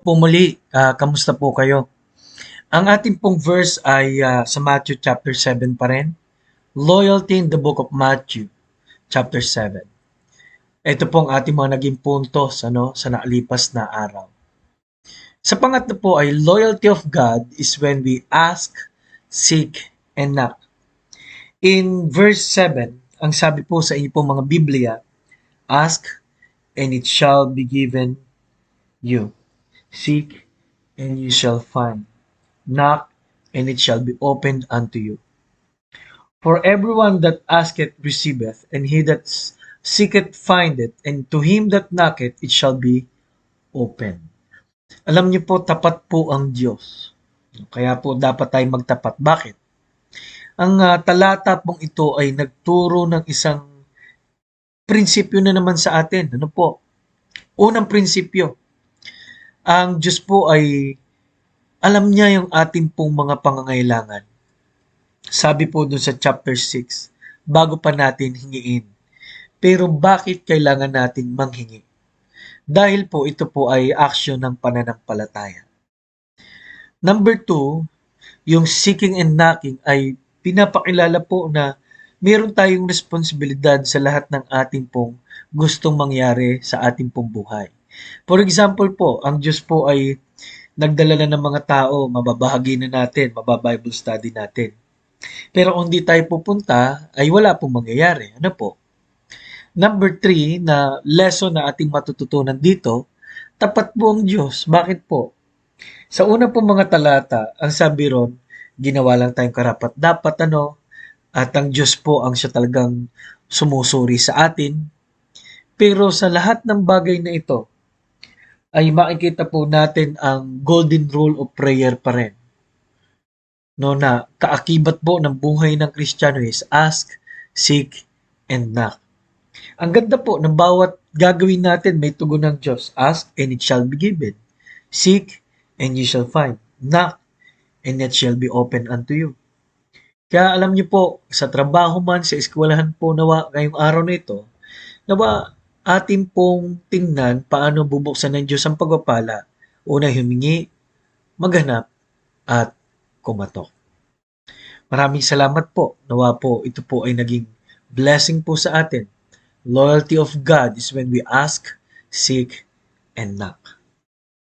Pumuli, kamusta po kayo? Ang ating pong verse ay sa Matthew chapter 7 pa rin. Loyalty in the book of Matthew chapter 7. Ito pong ating mga naging puntos sa nakalipas na araw. Sa pangatlo po ay loyalty of God is when we ask, seek, and knock. In verse 7, ang sabi po sa inyo pong mga Biblia, ask and it shall be given you. Seek and you shall find. Knock, and it shall be opened unto you. For everyone that asketh receiveth, and he that seeketh findeth, and to him that knocketh it shall be opened. Alam niyo po, tapat po ang Diyos. Kaya po dapat tayo magtapat. Bakit? Ang talata pong ito ay nagturo ng isang prinsipyo na naman sa atin. Ano po? Unang prinsipyo, ang Diyos po ay alam niya yung ating pong mga pangangailangan. Sabi po dun sa chapter 6, bago pa natin hingiin. Pero bakit kailangan nating manghingi? Dahil po ito po ay action ng pananampalataya. Number 2, yung seeking and knocking ay pinapakilala po na meron tayong responsibilidad sa lahat ng ating pong gustong mangyari sa ating pong buhay. For example po, ang Diyos po ay nagdala na ng mga tao, mababahagi na natin, mababible study natin. Pero kung di tayo pupunta, ay wala pong mangyayari. Ano po? Number 3 na lesson na ating matututunan dito, tapat po ang Diyos. Bakit po? Sa una pong mga talata, ang sabi ron, ginawa lang tayong karapat dapat at ang Diyos po ang siya talagang sumusuri sa atin. Pero sa lahat ng bagay na ito, ay makikita po natin ang golden rule of prayer pa rin. Na kaakibat po ng buhay ng Kristiyano is ask, seek, and knock. Ang ganda po ng bawat gagawin natin may tugon ng Diyos. Ask, and it shall be given. Seek, and you shall find. Knock, and it shall be open unto you. Kaya alam niyo po, sa trabaho man, sa eskwelahan po nawa ngayong araw na ito, nawa atin pong tingnan paano bubuksan ng Diyos ang pagpapala. Una, humingi, maghanap, at kumatok. Maraming salamat po. Nawa po, ito po ay naging blessing po sa atin. Loyalty of God is when we ask, seek, and knock.